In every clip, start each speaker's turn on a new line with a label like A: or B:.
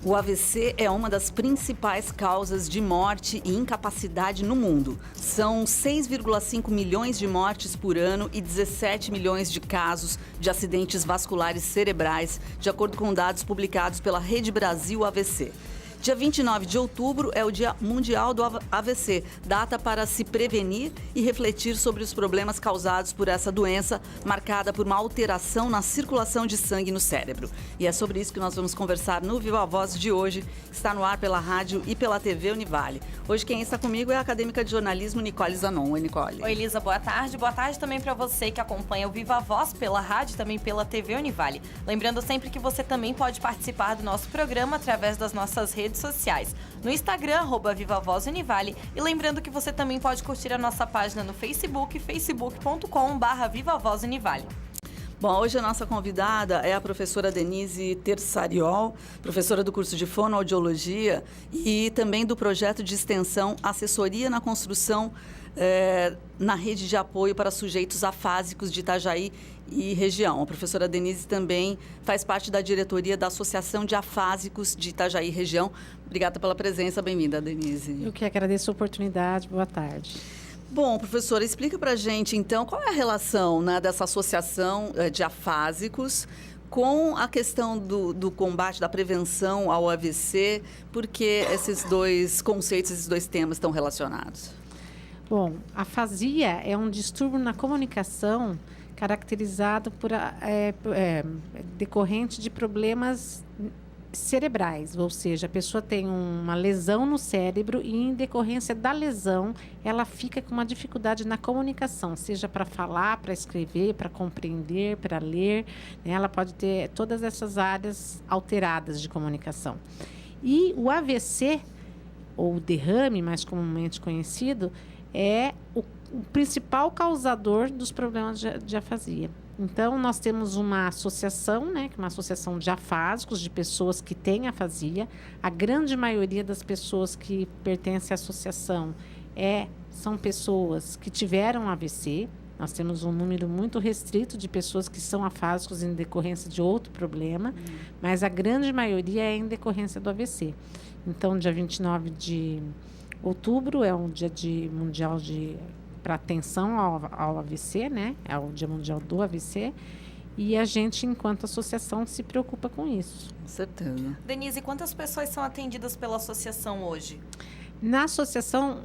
A: O AVC é uma das principais causas de morte e incapacidade no mundo. São 6,5 milhões de mortes por ano e 17 milhões de casos de acidentes vasculares cerebrais, de acordo com dados publicados pela Rede Brasil AVC. Dia 29 de outubro é o Dia Mundial do AVC, data para se prevenir e refletir sobre os problemas causados por essa doença, marcada por uma alteração na circulação de sangue no cérebro. E é sobre isso que nós vamos conversar no Viva Voz de hoje, que está no ar pela rádio e pela TV Univale. Hoje quem está comigo é a acadêmica de jornalismo Nicole Zanon. Oi, Nicole.
B: Oi, Elisa, boa tarde. Boa tarde também para você que acompanha o Viva Voz pela rádio e também pela TV Univale. Lembrando sempre que você também pode participar do nosso programa através das nossas redes sociais. No Instagram, @VivaVozUnivale. E lembrando que você também pode curtir a nossa página no Facebook, facebook.com/VivaVozUnivale.
A: Bom, hoje a nossa convidada é a professora Denise Tersariol, professora do curso de Fonoaudiologia e também do projeto de extensão Assessoria na Construção na Rede de Apoio para Sujeitos Afásicos de Itajaí e região. A professora Denise também faz parte da diretoria da Associação de Afásicos de Itajaí e região. Obrigada pela presença, bem-vinda, Denise.
C: Eu que agradeço a oportunidade, boa tarde.
A: Bom, professora, explica pra gente, então, qual é a relação, né, dessa associação de afásicos com a questão do combate, da prevenção ao AVC, porque esses dois conceitos, esses dois temas estão relacionados?
C: Bom, a afasia é um distúrbio na comunicação caracterizado por decorrente de problemas cerebrais, ou seja, a pessoa tem uma lesão no cérebro e em decorrência da lesão ela fica com uma dificuldade na comunicação, seja para falar, para escrever, para compreender, para ler, né? Ela pode ter todas essas áreas alteradas de comunicação. E o AVC, ou derrame mais comumente conhecido, é o principal causador dos problemas de afasia. Então, nós temos uma associação, né, que é uma associação de afásicos, de pessoas que têm afasia. A grande maioria das pessoas que pertencem à associação são pessoas que tiveram AVC. Nós temos um número muito restrito de pessoas que são afásicos em decorrência de outro problema, mas a grande maioria é em decorrência do AVC. Então, dia 29 de outubro é um dia mundial para atenção ao AVC, né? É o Dia Mundial do AVC. E a gente, enquanto associação, se preocupa com isso.
A: Com certeza.
B: Denise, quantas pessoas são atendidas pela associação hoje?
C: Na associação,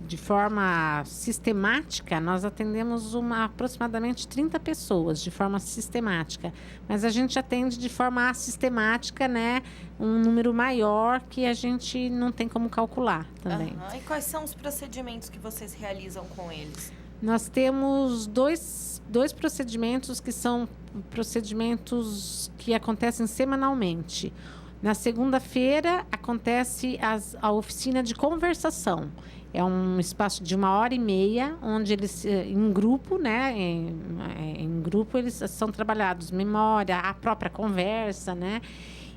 C: de forma sistemática, nós atendemos aproximadamente 30 pessoas, de forma sistemática. Mas a gente atende de forma assistemática, né? Um número maior que a gente não tem como calcular também.
B: E quais são os procedimentos que vocês realizam com eles?
C: Nós temos dois procedimentos que são procedimentos que acontecem semanalmente. Na segunda-feira acontece a oficina de conversação. É um espaço de 1h30, onde eles, em grupo, né? Em grupo, eles são trabalhados memória, a própria conversa, né?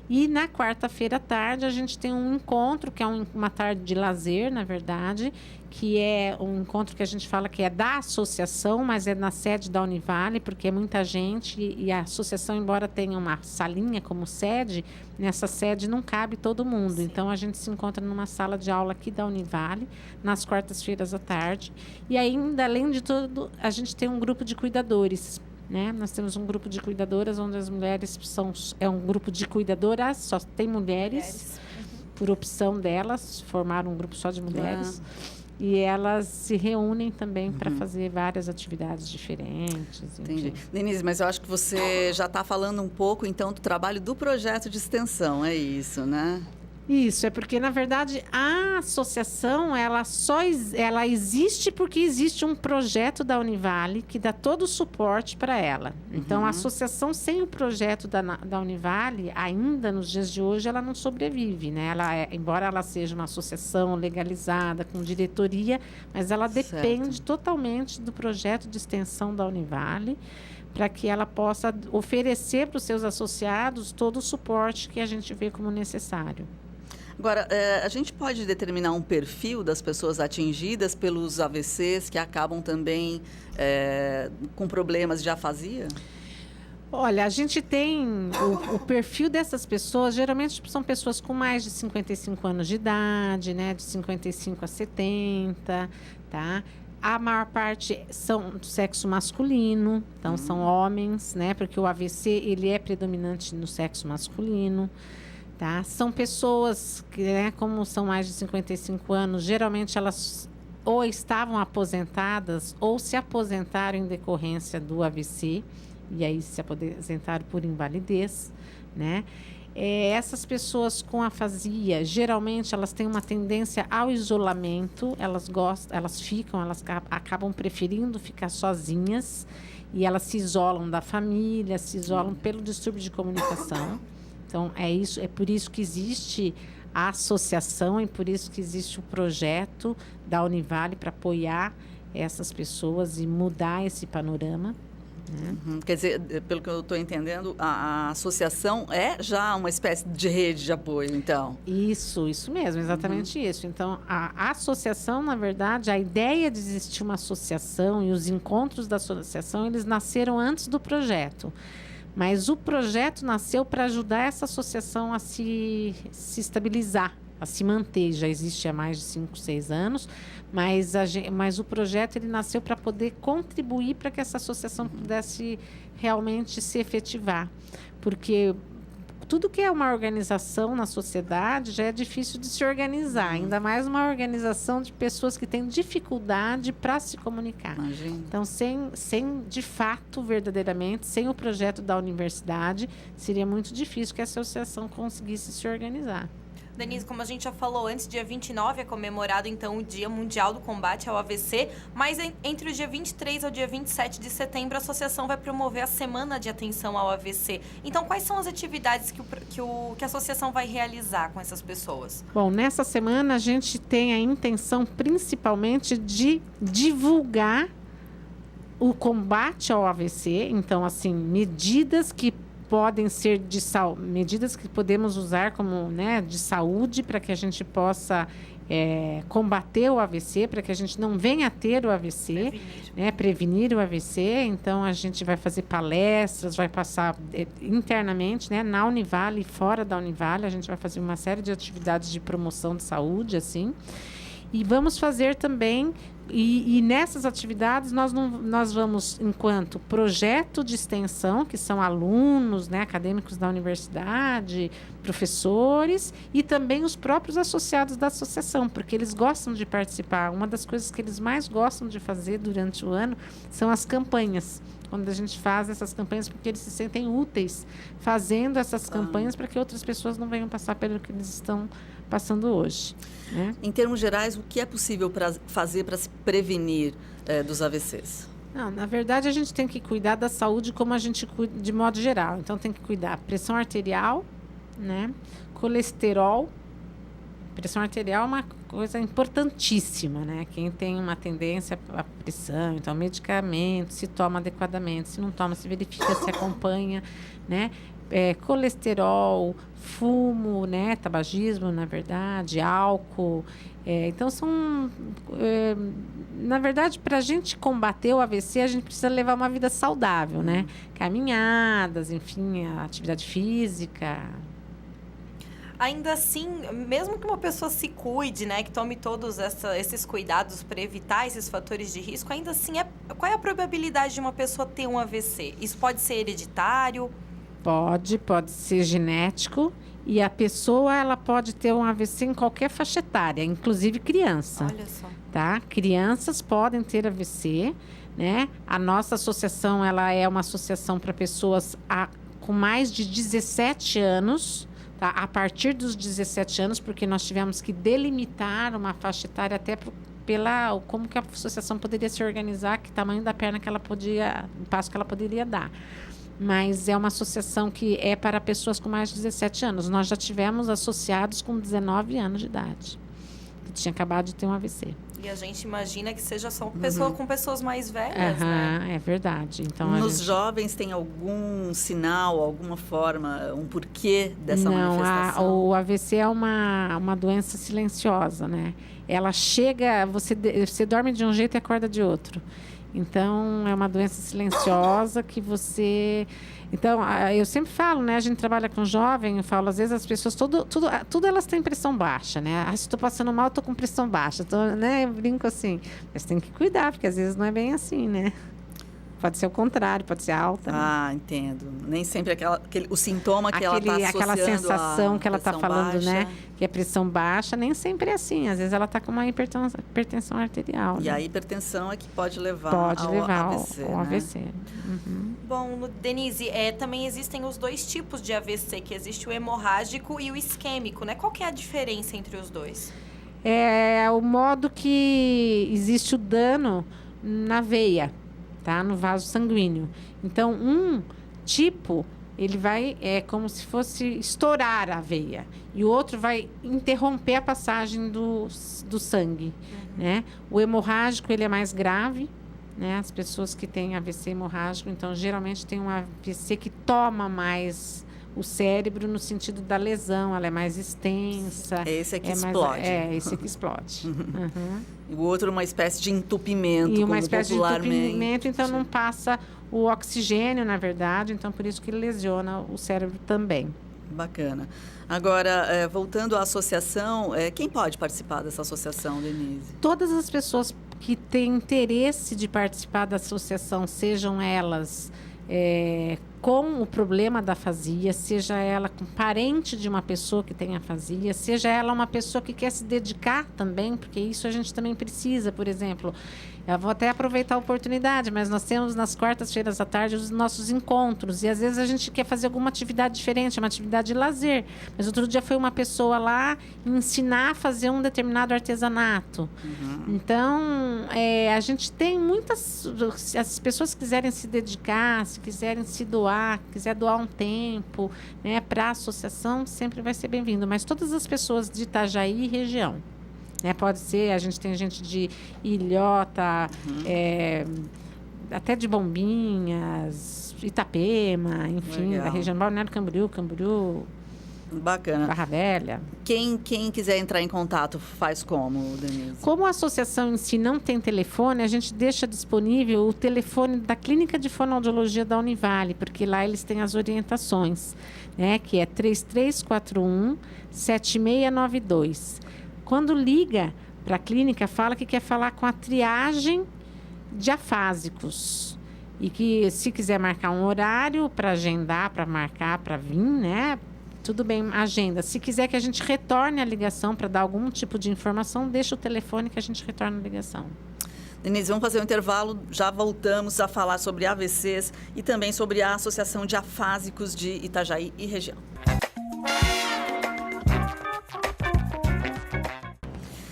C: E na quarta-feira à tarde a gente tem um encontro, que é uma tarde de lazer, na verdade, que é um encontro que a gente fala que é da associação, mas é na sede da Univale, porque é muita gente e a associação, embora tenha uma salinha como sede, nessa sede não cabe todo mundo. Sim. Então a gente se encontra numa sala de aula aqui da Univale, nas quartas-feiras à tarde. E ainda, além de tudo, a gente tem um grupo de cuidadores. Né? Nós temos um grupo de cuidadoras onde as mulheres é um grupo de cuidadoras, só tem mulheres. Por opção delas, formaram um grupo só de mulheres. E elas se reúnem também para fazer várias atividades diferentes.
A: Entendi. Denise, mas eu acho que você já está falando um pouco, então, do trabalho do projeto de extensão, é isso, né?
C: Isso, é porque, na verdade, a associação, ela existe porque existe um projeto da Univale que dá todo o suporte para ela. Então, a associação sem o projeto da Univale, ainda nos dias de hoje, ela não sobrevive, né? Embora ela seja uma associação legalizada, com diretoria, mas ela depende totalmente do projeto de extensão da Univale, para que ela possa oferecer para os seus associados todo o suporte que a gente vê como necessário.
A: Agora, a gente pode determinar um perfil das pessoas atingidas pelos AVCs que acabam também com problemas de afasia?
C: Olha, a gente tem o perfil dessas pessoas, geralmente são pessoas com mais de 55 anos de idade, né? De 55 a 70, tá? A maior parte são do sexo masculino, então são homens, né? Porque o AVC, ele é predominante no sexo masculino, tá? São pessoas que, né, como são mais de 55 anos, geralmente elas ou estavam aposentadas ou se aposentaram em decorrência do AVC, e aí se aposentaram por invalidez, né? Essas pessoas com afasia, geralmente elas têm uma tendência ao isolamento, elas acabam preferindo ficar sozinhas e elas se isolam da família, se isolam pelo distúrbio de comunicação. Então, é por isso que existe a associação e por isso que existe o projeto da Univale para apoiar essas pessoas e mudar esse panorama.
A: Quer dizer, pelo que eu estou entendendo, a associação é já uma espécie de rede de apoio, então?
C: Isso mesmo, exatamente isso. Então, a associação, na verdade, a ideia de existir uma associação e os encontros da associação, eles nasceram antes do projeto. Mas o projeto nasceu para ajudar essa associação a se estabilizar, a se manter. Já existe há mais de 5, 6 anos, mas o projeto ele nasceu para poder contribuir para que essa associação pudesse realmente se efetivar. Porque tudo que é uma organização na sociedade já é difícil de se organizar, ainda mais uma organização de pessoas que têm dificuldade para se comunicar.
A: Imagina.
C: Então, sem de fato, verdadeiramente, sem o projeto da universidade, seria muito difícil que a associação conseguisse se organizar.
B: Denise, como a gente já falou antes, dia 29 é comemorado, então, o Dia Mundial do Combate ao AVC, mas entre o dia 23 ao dia 27 de setembro, a associação vai promover a Semana de Atenção ao AVC. Então, quais são as atividades que a associação vai realizar com essas pessoas?
C: Bom, nessa semana a gente tem a intenção, principalmente, de divulgar o combate ao AVC. Então, assim, medidas que podem ser medidas que podemos usar como, né, de saúde para que a gente possa combater o AVC, para que a gente não venha a ter o AVC, prevenir o AVC. Então, a gente vai fazer palestras, vai passar internamente, né, na Univale e fora da Univale, a gente vai fazer uma série de atividades de promoção de saúde, assim. E vamos fazer também, e nessas atividades nós vamos, enquanto projeto de extensão, que são alunos, né, acadêmicos da universidade, professores, e também os próprios associados da associação, porque eles gostam de participar. Uma das coisas que eles mais gostam de fazer durante o ano são as campanhas. Quando a gente faz essas campanhas, porque eles se sentem úteis fazendo essas campanhas para que outras pessoas não venham passar pelo que eles estão passando hoje, né?
A: Em termos gerais, o que é possível fazer para se prevenir dos AVCs?
C: Não, na verdade, a gente tem que cuidar da saúde como a gente cuida de modo geral. Então, tem que cuidar pressão arterial, né? Colesterol. Pressão arterial é uma coisa importantíssima, né? Quem tem uma tendência à pressão, então, medicamento, se toma adequadamente, se não toma, se verifica, se acompanha, né? Colesterol, fumo, né? Tabagismo, na verdade, álcool. Então, na verdade, para a gente combater o AVC, a gente precisa levar uma vida saudável, né? Caminhadas, enfim, atividade física.
B: Ainda assim, mesmo que uma pessoa se cuide, né, que tome todos esses cuidados para evitar esses fatores de risco, ainda assim, qual é a probabilidade de uma pessoa ter um AVC? Isso pode ser hereditário?
C: Pode ser genético, e a pessoa ela pode ter um AVC em qualquer faixa etária, inclusive criança.
B: Olha só. Tá?
C: Crianças podem ter AVC, né? A nossa associação ela é uma associação para pessoas com mais de 17 anos, tá? A partir dos 17 anos, porque nós tivemos que delimitar uma faixa etária até como que a associação poderia se organizar, que tamanho da perna que ela podia, o passo que ela poderia dar. Mas é uma associação que é para pessoas com mais de 17 anos. Nós já tivemos associados com 19 anos de idade, que tinha acabado de ter um AVC.
B: E a gente imagina que seja só com pessoas mais velhas, né?
C: É verdade. Então,
A: nos jovens tem algum sinal, alguma forma, um porquê dessa manifestação?
C: O AVC é uma doença silenciosa, né? Ela chega, você dorme de um jeito e acorda de outro. Então, é uma doença silenciosa que você... Então, eu sempre falo, né? A gente trabalha com jovem, eu falo, às vezes as pessoas, tudo elas têm pressão baixa, né? Se estou passando mal, estou com pressão baixa. Né? Eu brinco assim, mas tem que cuidar, porque às vezes não é bem assim, né? Pode ser o contrário, pode ser alta.
A: Ah, né? Entendo. Nem sempre o sintoma que ela está associando
C: aquela sensação que ela está falando,
A: baixa,
C: né? Que é pressão baixa, nem sempre é assim. Às vezes ela está com uma hipertensão arterial.
A: E
C: né?
A: a hipertensão é que pode levar
C: ao
A: AVC,
C: ao
A: né?
C: AVC.
B: Bom, Denise, também existem os dois tipos de AVC, que existe o hemorrágico e o isquêmico, né? Qual que é a diferença entre os dois?
C: É o modo que existe o dano na veia, tá? No vaso sanguíneo. Então, um tipo, ele vai, como se fosse estourar a veia. E o outro vai interromper a passagem do sangue, né? O hemorrágico, ele é mais grave, né? As pessoas que têm AVC hemorrágico, então, geralmente tem um AVC que toma mais o cérebro no sentido da lesão, ela é mais extensa.
A: Esse é que explode.
C: Esse que explode.
A: E o outro uma espécie de entupimento,
C: e uma
A: como
C: espécie de
A: popularmente.
C: entupimento, então não passa o oxigênio, na verdade, então por isso que lesiona o cérebro também.
A: Bacana. Agora, voltando à associação, quem pode participar dessa associação, Denise?
C: Todas as pessoas que têm interesse de participar da associação, sejam elas com o problema da afasia, seja ela com parente de uma pessoa que tem afasia, seja ela uma pessoa que quer se dedicar também, porque isso a gente também precisa, por exemplo. Eu vou até aproveitar a oportunidade, mas nós temos nas quartas-feiras à tarde os nossos encontros. E às vezes a gente quer fazer alguma atividade diferente, uma atividade de lazer. Mas outro dia foi uma pessoa lá ensinar a fazer um determinado artesanato. Então, a gente tem muitas... Se as pessoas quiserem se dedicar, se quiserem se doar, quiser doar um tempo, né, para a associação, sempre vai ser bem-vindo. Mas todas as pessoas de Itajaí e região. Pode ser, a gente tem gente de Ilhota, até de Bombinhas, Itapema, enfim,
A: Legal.
C: da região Balneário Camboriú,
A: Bacana.
C: Barra Velha.
A: Quem quiser entrar em contato, faz como, Denise?
C: Como a associação em si não tem telefone, a gente deixa disponível o telefone da Clínica de Fonoaudiologia da Univale, porque lá eles têm as orientações, né, que é 3341-7692. Quando liga para a clínica, fala que quer falar com a triagem de afásicos. E que se quiser marcar um horário para agendar, para marcar, para vir, né? Tudo bem, agenda. Se quiser que a gente retorne a ligação para dar algum tipo de informação, deixa o telefone que a gente retorna a ligação.
A: Denise, vamos fazer um intervalo, já voltamos a falar sobre AVCs e também sobre a Associação de Afásicos de Itajaí e região.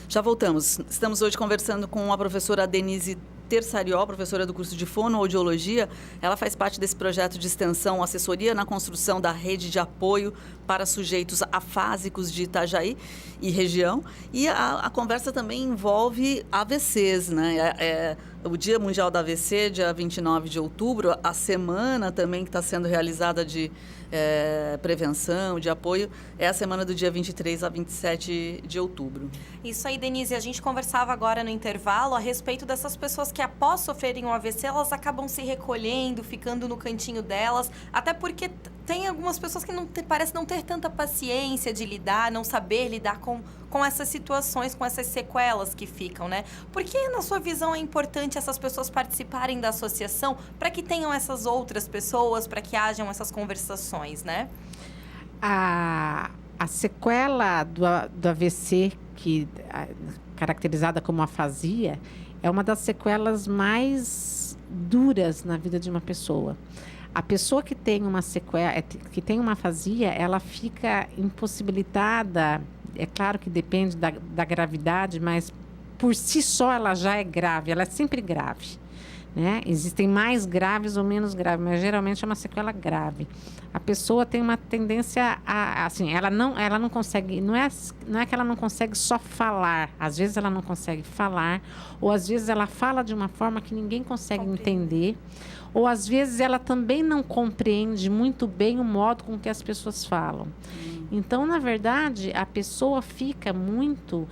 A: Já voltamos. Estamos hoje conversando com a professora Denise Terçariol, professora do curso de Fonoaudiologia. Ela faz parte desse projeto de extensão, assessoria na construção da rede de apoio para sujeitos afásicos de Itajaí e região. E a conversa também envolve AVCs, né? O Dia Mundial da AVC, dia 29 de outubro, a semana também que está sendo realizada de prevenção, de apoio, é a semana do dia 23 a 27 de outubro.
B: Isso aí, Denise, a gente conversava agora no intervalo a respeito dessas pessoas que após sofrerem um AVC, elas acabam se recolhendo, ficando no cantinho delas, até porque tem algumas pessoas que parecem não ter tanta paciência de lidar, não saber lidar com essas situações, com essas sequelas que ficam, né? Por que, na sua visão, é importante essas pessoas participarem da associação para que tenham essas outras pessoas, para que hajam essas conversações, né?
C: A sequela do AVC, caracterizada como afasia, é uma das sequelas mais duras na vida de uma pessoa. A pessoa que tem uma sequela, que tem uma afasia, ela fica impossibilitada. É claro que depende da gravidade, mas por si só ela já é grave, ela é sempre grave, né? Existem mais graves ou menos graves, mas geralmente é uma sequela grave. A pessoa tem uma tendência assim, ela não consegue, não é que ela não consegue só falar, às vezes ela não consegue falar, ou às vezes ela fala de uma forma que ninguém consegue entender, ou às vezes ela também não compreende muito bem o modo com que as pessoas falam. Então, na verdade, a pessoa fica muito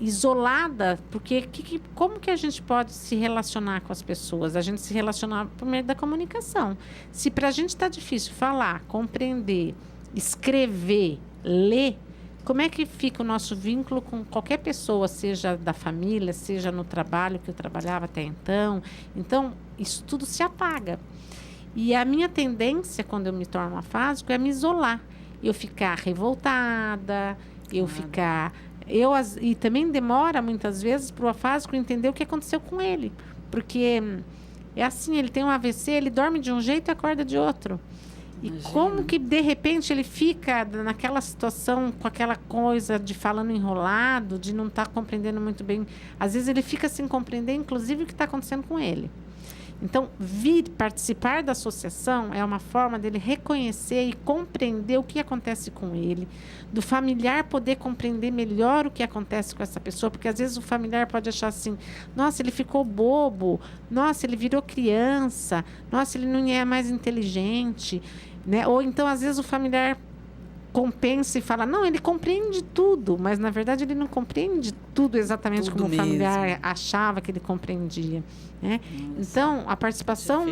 C: isolada, porque como que a gente pode se relacionar com as pessoas? A gente se relaciona por meio da comunicação. Se para a gente está difícil falar, compreender, escrever, ler, como é que fica o nosso vínculo com qualquer pessoa, seja da família, seja no trabalho que eu trabalhava até então? Então, isso tudo se apaga. E a minha tendência, quando eu me torno afásico, é me isolar. Eu ficar revoltada, e também demora, muitas vezes, para o afásico entender o que aconteceu com ele. Porque é assim, ele tem um AVC, ele dorme de um jeito e acorda de outro. E como que, de repente, ele fica naquela situação, com aquela coisa de falando enrolado, de não estar compreendendo muito bem. Às vezes, ele fica sem compreender, inclusive, o que está acontecendo com ele. Então, participar da associação é uma forma dele reconhecer e compreender o que acontece com ele, do familiar poder compreender melhor o que acontece com essa pessoa, porque às vezes o familiar pode achar assim, nossa, ele ficou bobo, nossa, ele virou criança, nossa, ele não é mais inteligente, né? Ou então, às vezes, o familiar compensa e fala, não, ele compreende tudo, mas na verdade ele não compreende tudo exatamente tudo como mesmo. O familiar achava que ele compreendia, né? Então, a participação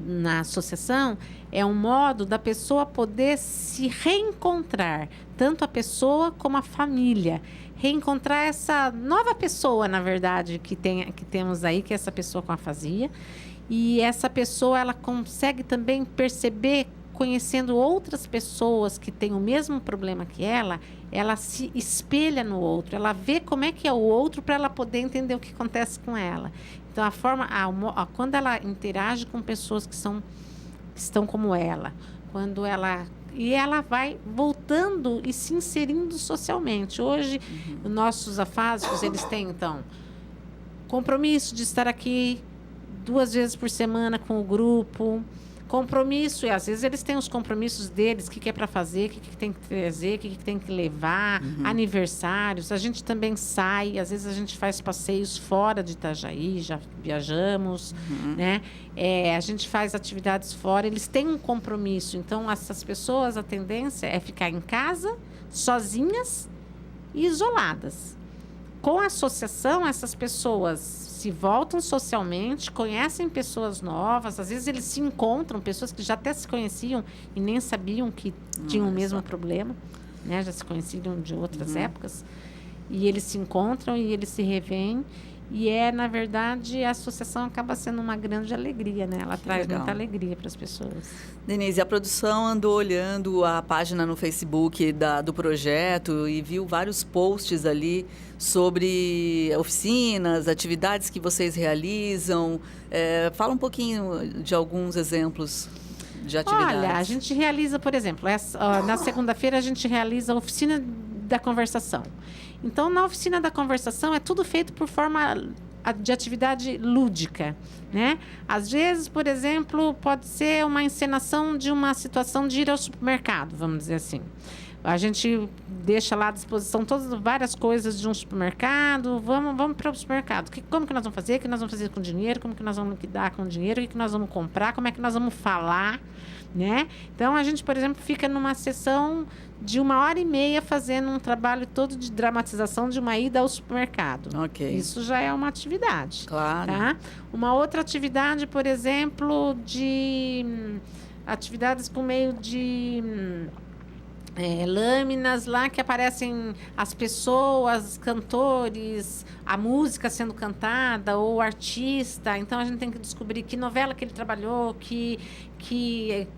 C: na associação é um modo da pessoa poder se reencontrar, tanto a pessoa como a família, reencontrar essa nova pessoa, na verdade, que temos aí, que é essa pessoa com afasia, e essa pessoa, ela consegue também perceber, conhecendo outras pessoas que têm o mesmo problema que ela se espelha no outro, ela vê como é que é o outro para ela poder entender o que acontece com ela. Então, quando ela interage com pessoas que estão como ela, ela vai voltando e se inserindo socialmente. Hoje, os nossos afásicos, eles têm, então, compromisso de estar aqui 2 vezes por semana com o grupo, compromisso, e às vezes eles têm os compromissos deles, o que é para fazer, o que tem que trazer, o que tem que levar, aniversários. A gente também sai, às vezes a gente faz passeios fora de Itajaí, já viajamos, né? A gente faz atividades fora, eles têm um compromisso. Então, essas pessoas, a tendência é ficar em casa, sozinhas e isoladas. Com a associação, essas pessoas se voltam socialmente, conhecem pessoas novas, às vezes eles se encontram, pessoas que já até se conheciam e nem sabiam que tinham o mesmo problema, né? Já se conheciam de outras épocas, e eles se encontram e eles se revêem, e na verdade, a associação acaba sendo uma grande alegria, né? Ela traz muita alegria para as pessoas.
A: Denise, a produção andou olhando a página no Facebook do projeto e viu vários posts ali sobre oficinas, atividades que vocês realizam. Fala um pouquinho de alguns exemplos de atividades.
C: Olha, a gente realiza, por exemplo, na segunda-feira a gente realiza a oficina da conversação. Então, na oficina da conversação é tudo feito por forma de atividade lúdica, né? Às vezes, por exemplo, pode ser uma encenação de uma situação de ir ao supermercado, vamos dizer assim. A gente deixa lá à disposição várias coisas de um supermercado. Vamos para o supermercado. Como que nós vamos fazer? O que nós vamos fazer com o dinheiro? Como que nós vamos lidar com o dinheiro? O que nós vamos comprar? Como é que nós vamos falar? Né? Então, a gente, por exemplo, fica numa sessão de 1h30 fazendo um trabalho todo de dramatização de uma ida ao supermercado.
A: Okay.
C: Isso já é uma atividade.
A: Claro.
C: Tá? Uma outra atividade, por exemplo, de atividades com meio de lâminas lá que aparecem as pessoas, cantores, a música sendo cantada ou o artista. Então a gente tem que descobrir que novela que ele trabalhou, que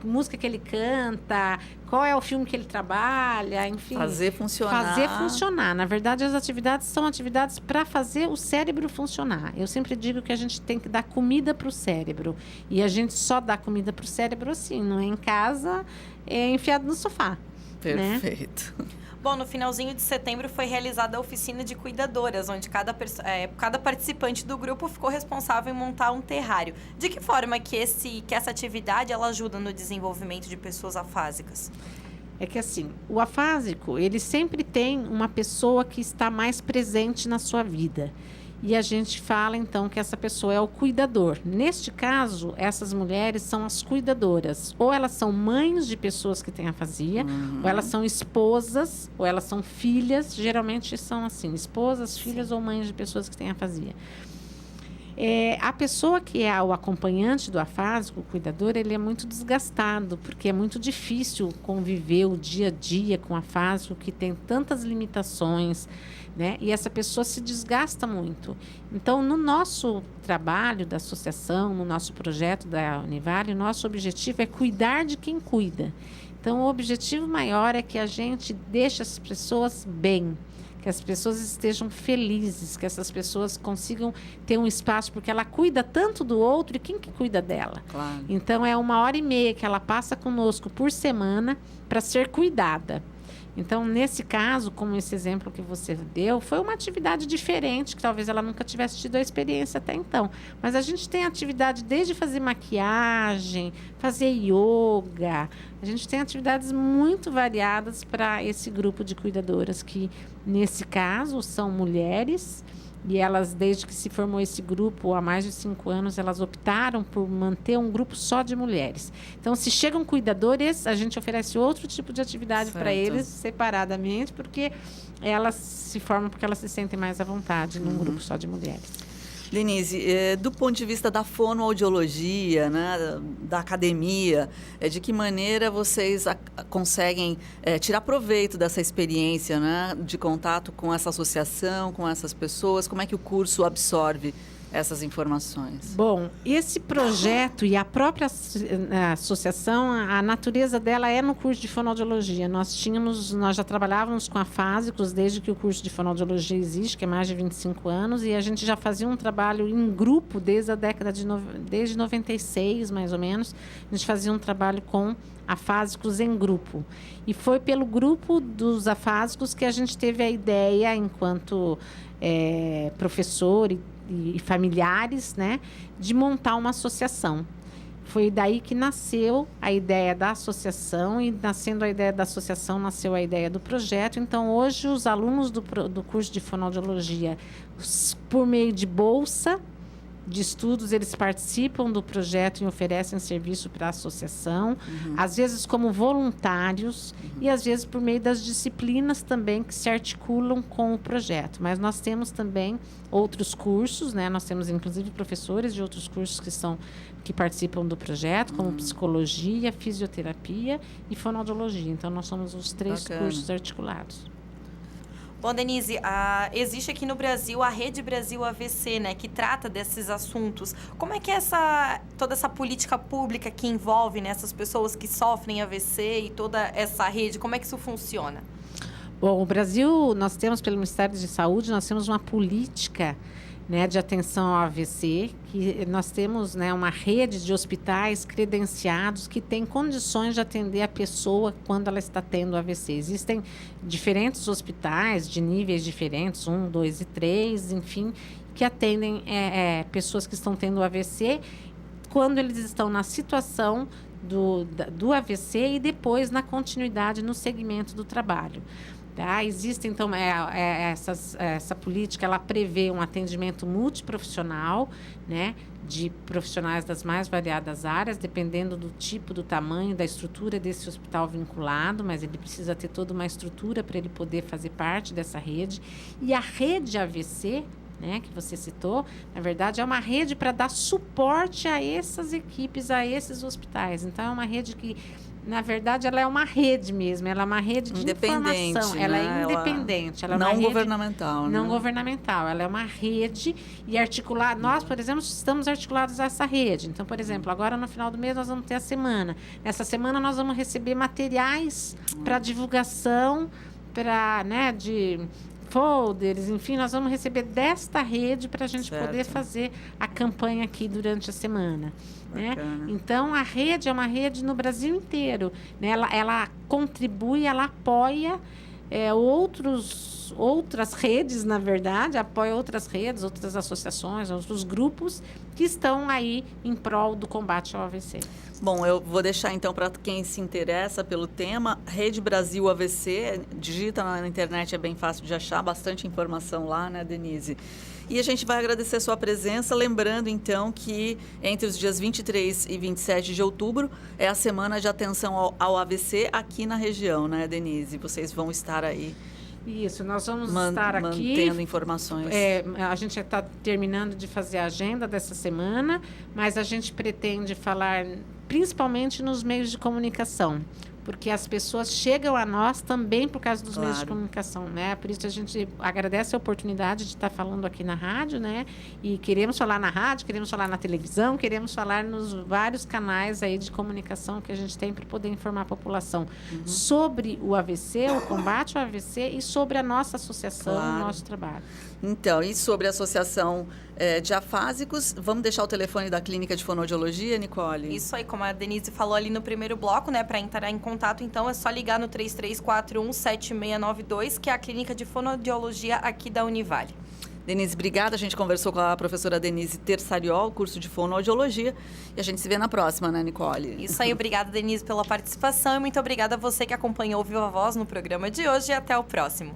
C: música que ele canta, qual é o filme que ele trabalha, enfim.
A: Fazer funcionar.
C: Na verdade, as atividades são atividades para fazer o cérebro funcionar. Eu sempre digo que a gente tem que dar comida para o cérebro. E a gente só dá comida para o cérebro assim, não é em casa, é enfiado no sofá.
A: Perfeito.
C: Né?
B: Bom, no finalzinho de setembro foi realizada a oficina de cuidadoras, onde cada participante do grupo ficou responsável em montar um terrário. De que forma que essa atividade ela ajuda no desenvolvimento de pessoas afásicas?
C: É que assim, o afásico, ele sempre tem uma pessoa que está mais presente na sua vida. E a gente fala, então, que essa pessoa é o cuidador. Neste caso, essas mulheres são as cuidadoras. Ou elas são mães de pessoas que têm afasia, ou elas são esposas, ou elas são filhas. Geralmente são assim, esposas, filhas ou mães de pessoas que têm afasia. A pessoa que é o acompanhante do afásico, o cuidador, ele é muito desgastado, porque é muito difícil conviver o dia a dia com o afásico, que tem tantas limitações, né? E essa pessoa se desgasta muito. Então, no nosso trabalho da associação, no nosso projeto da Univale, o nosso objetivo é cuidar de quem cuida. Então, o objetivo maior é que a gente deixe as pessoas bem, que as pessoas estejam felizes, que essas pessoas consigam ter um espaço, porque ela cuida tanto do outro, e quem que cuida dela?
A: Claro.
C: Então, é 1h30 que ela passa conosco por semana para ser cuidada. Então, nesse caso, como esse exemplo que você deu, foi uma atividade diferente, que talvez ela nunca tivesse tido a experiência até então. Mas a gente tem atividade desde fazer maquiagem, fazer yoga. A gente tem atividades muito variadas para esse grupo de cuidadoras, que, nesse caso, são mulheres. E elas, desde que se formou esse grupo, há mais de 5 anos, elas optaram por manter um grupo só de mulheres. Então, se chegam cuidadores, a gente oferece outro tipo de atividade para eles, separadamente, porque elas se formam porque elas se sentem mais à vontade num grupo só de mulheres.
A: Denise, do ponto de vista da fonoaudiologia, né, da academia, de que maneira vocês conseguem tirar proveito dessa experiência, né, de contato com essa associação, com essas pessoas? Como é que o curso absorve essas informações?
C: Bom, esse projeto e a própria associação, a natureza dela é no curso de fonoaudiologia. Nós já trabalhávamos com afásicos desde que o curso de fonoaudiologia existe, que é mais de 25 anos, e a gente já fazia um trabalho em grupo desde a década desde 96, mais ou menos. A gente fazia um trabalho com afásicos em grupo. E foi pelo grupo dos afásicos que a gente teve a ideia, enquanto professor e familiares, né, de montar uma associação. Foi daí que nasceu a ideia da associação, e nascendo a ideia da associação, nasceu a ideia do projeto. Então, hoje, os alunos do curso de fonoaudiologia, por meio de bolsa de estudos, eles participam do projeto e oferecem serviço para a associação, às vezes como voluntários e às vezes por meio das disciplinas também que se articulam com o projeto. Mas nós temos também outros cursos, né? Nós temos inclusive professores de outros cursos que participam do projeto, como psicologia, fisioterapia e fonoaudiologia. Então, nós somos os 3 cursos articulados.
B: Bom, Denise, existe aqui no Brasil a Rede Brasil AVC, né, que trata desses assuntos. Como é que é toda essa política pública que envolve, né, essas pessoas que sofrem AVC e toda essa rede, como é que isso funciona?
C: Bom, o Brasil, nós temos, pelo Ministério de Saúde, nós temos uma política, né, de atenção ao AVC, que nós temos, né, uma rede de hospitais credenciados que tem condições de atender a pessoa quando ela está tendo AVC. Existem diferentes hospitais de níveis diferentes, 1, 2 e 3, enfim, que atendem pessoas que estão tendo AVC quando eles estão na situação do AVC e depois na continuidade no segmento do trabalho. Tá? Existe, então, essa política, ela prevê um atendimento multiprofissional, né, de profissionais das mais variadas áreas, dependendo do tipo, do tamanho, da estrutura desse hospital vinculado, mas ele precisa ter toda uma estrutura para ele poder fazer parte dessa rede. E a rede AVC, né, que você citou, na verdade, é uma rede para dar suporte a essas equipes, a esses hospitais. Então, é uma rede que, na verdade, ela é uma rede mesmo, ela é uma rede de informação, ela é independente. Ela é
A: não governamental.
C: Não governamental, ela é uma rede e articulada. Nós, por exemplo, estamos articulados a essa rede. Então, por exemplo, agora no final do mês nós vamos ter a semana. Nessa semana nós vamos receber materiais para divulgação, de folders, enfim, nós vamos receber desta rede para a gente poder fazer a campanha aqui durante a semana. Né? Então, a rede é uma rede no Brasil inteiro. Né? Ela contribui, ela apoia outras redes, na verdade, apoia outras redes, outras associações, outros grupos que estão aí em prol do combate ao AVC.
A: Bom, eu vou deixar então para quem se interessa pelo tema, Rede Brasil AVC, digita na internet, é bem fácil de achar, bastante informação lá, né, Denise? E a gente vai agradecer a sua presença, lembrando então que entre os dias 23 e 27 de outubro é a semana de atenção ao AVC aqui na região, né, Denise? Vocês vão estar aí.
C: Isso, nós vamos estar aqui
A: mantendo informações.
C: A gente está terminando de fazer a agenda dessa semana, mas a gente pretende falar principalmente nos meios de comunicação, porque as pessoas chegam a nós também por causa dos meios de comunicação, né? Por isso a gente agradece a oportunidade de estar falando aqui na rádio, né? E queremos falar na rádio, queremos falar na televisão, queremos falar nos vários canais aí de comunicação que a gente tem para poder informar a população sobre o AVC, o combate ao AVC e sobre a nossa associação, o nosso trabalho.
A: Então, e sobre a associação de afásicos, vamos deixar o telefone da Clínica de Fonoaudiologia, Nicole?
B: Isso aí, como a Denise falou ali no primeiro bloco, né, para entrar em contato, então é só ligar no 3341-7692, que é a Clínica de Fonoaudiologia aqui da Univale.
A: Denise, obrigada. A gente conversou com a professora Denise Tersariol, curso de Fonoaudiologia, e a gente se vê na próxima, né, Nicole?
B: Isso aí, obrigada, Denise, pela participação e muito obrigada a você que acompanhou o Viva Voz no programa de hoje e até o próximo.